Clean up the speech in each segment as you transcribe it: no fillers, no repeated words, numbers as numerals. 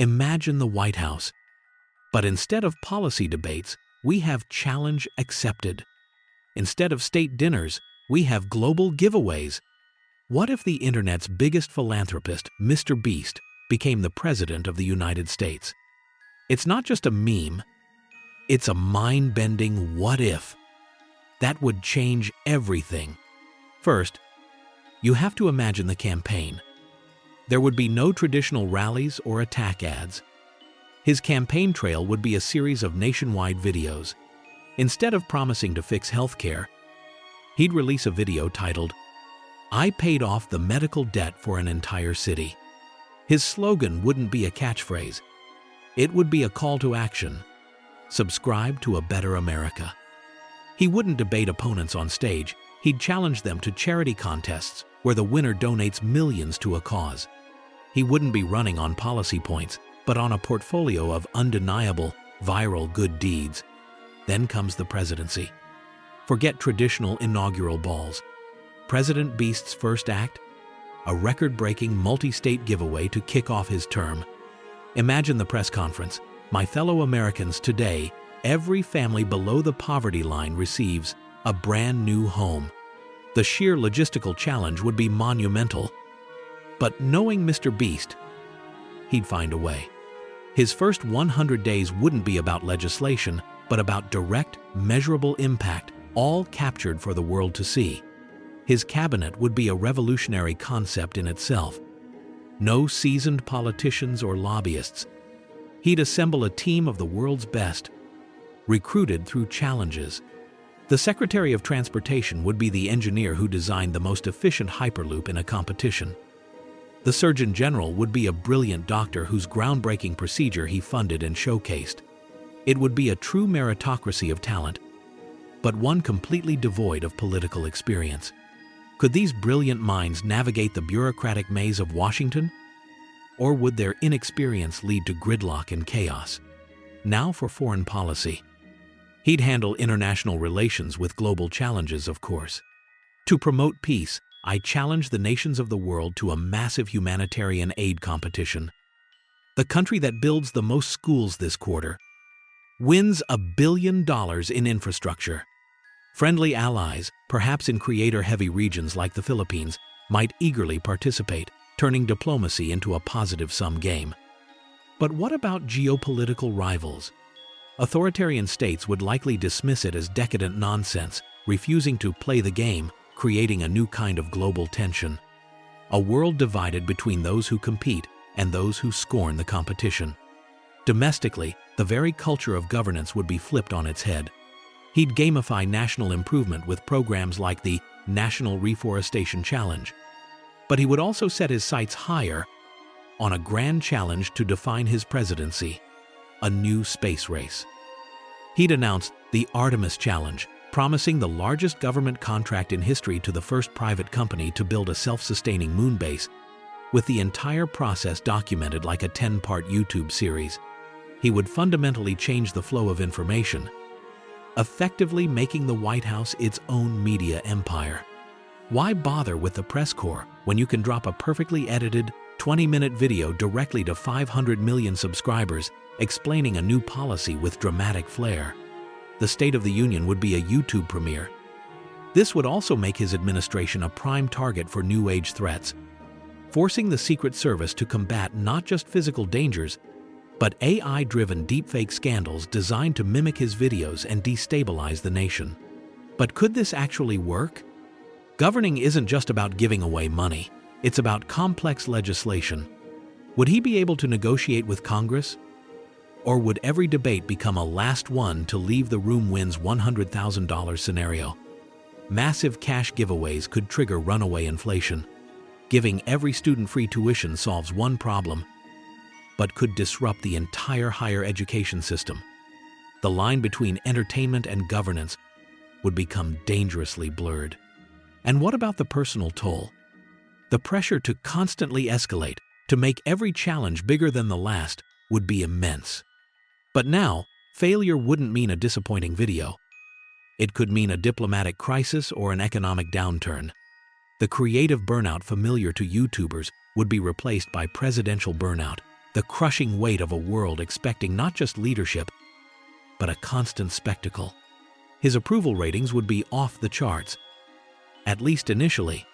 Imagine the White House. But instead of policy debates, we have challenge accepted. Instead of state dinners, we have global giveaways. What if the internet's biggest philanthropist, Mr. Beast, became the president of the United States? It's not just a meme, it's a mind-bending what if. That would change everything. First, you have to imagine the campaign. There would be no traditional rallies or attack ads. His campaign trail would be a series of nationwide videos. Instead of promising to fix healthcare, he'd release a video titled, "I paid off the medical debt for an entire city." His slogan wouldn't be a catchphrase. It would be a call to action. Subscribe to a better America. He wouldn't debate opponents on stage. He'd challenge them to charity contests where the winner donates millions to a cause. He wouldn't be running on policy points, but on a portfolio of undeniable, viral good deeds. Then comes the presidency. Forget traditional inaugural balls. President Beast's first act? A record-breaking multi-state giveaway to kick off his term. Imagine the press conference. My fellow Americans, today, every family below the poverty line receives a brand new home. The sheer logistical challenge would be monumental. But knowing Mr. Beast, he'd find a way. His first 100 days wouldn't be about legislation, but about direct, measurable impact, all captured for the world to see. His cabinet would be a revolutionary concept in itself. No seasoned politicians or lobbyists. He'd assemble a team of the world's best, recruited through challenges. The Secretary of Transportation would be the engineer who designed the most efficient Hyperloop in a competition. The Surgeon General would be a brilliant doctor whose groundbreaking procedure he funded and showcased. It would be a true meritocracy of talent, but one completely devoid of political experience. Could these brilliant minds navigate the bureaucratic maze of Washington? Or would their inexperience lead to gridlock and chaos? Now for foreign policy. He'd handle international relations with global challenges, of course. To promote peace, I challenge the nations of the world to a massive humanitarian aid competition. The country that builds the most schools this quarter wins $1 billion in infrastructure. Friendly allies, perhaps in creator-heavy regions like the Philippines, might eagerly participate, turning diplomacy into a positive-sum game. But what about geopolitical rivals? Authoritarian states would likely dismiss it as decadent nonsense, refusing to play the game, creating a new kind of global tension. A world divided between those who compete and those who scorn the competition. Domestically, the very culture of governance would be flipped on its head. He'd gamify national improvement with programs like the National Reforestation Challenge. But he would also set his sights higher on a grand challenge to define his presidency: a new space race. He'd announced the Artemis Challenge, promising the largest government contract in history to the first private company to build a self-sustaining moon base, with the entire process documented like a 10-part YouTube series. He would fundamentally change the flow of information, effectively making the White House its own media empire. Why bother with the press corps when you can drop a perfectly edited, 20-minute video directly to 500 million subscribers explaining a new policy with dramatic flair? The State of the Union would be a YouTube premiere. This would also make his administration a prime target for New Age threats, forcing the Secret Service to combat not just physical dangers, but AI-driven deepfake scandals designed to mimic his videos and destabilize the nation. But could this actually work? Governing isn't just about giving away money. It's about complex legislation. Would he be able to negotiate with Congress? Or would every debate become a last one to leave the room wins $100,000 scenario? Massive cash giveaways could trigger runaway inflation. Giving every student free tuition solves one problem, but could disrupt the entire higher education system. The line between entertainment and governance would become dangerously blurred. And what about the personal toll? The pressure to constantly escalate, to make every challenge bigger than the last, would be immense. But now, failure wouldn't mean a disappointing video. It could mean a diplomatic crisis or an economic downturn. The creative burnout familiar to YouTubers would be replaced by presidential burnout, the crushing weight of a world expecting not just leadership, but a constant spectacle. His approval ratings would be off the charts, at least initially,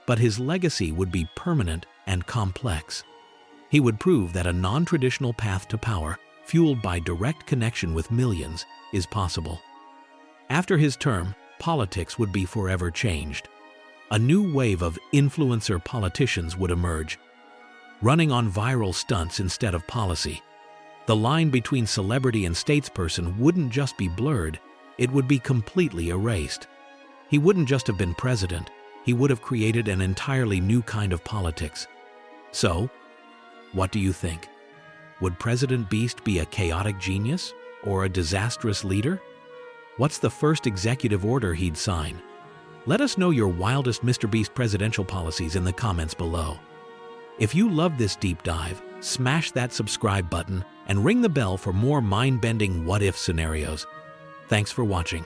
but his legacy would be permanent and complex. He would prove that a non-traditional path to power, fueled by direct connection with millions, is possible. After his term, politics would be forever changed. A new wave of influencer politicians would emerge, running on viral stunts instead of policy. The line between celebrity and statesperson wouldn't just be blurred, it would be completely erased. He wouldn't just have been president, he would have created an entirely new kind of politics. So, what do you think? Would President Beast be a chaotic genius or a disastrous leader? What's the first executive order he'd sign? Let us know your wildest Mr. Beast presidential policies in the comments below. If you love this deep dive, smash that subscribe button and ring the bell for more mind-bending what-if scenarios. Thanks for watching.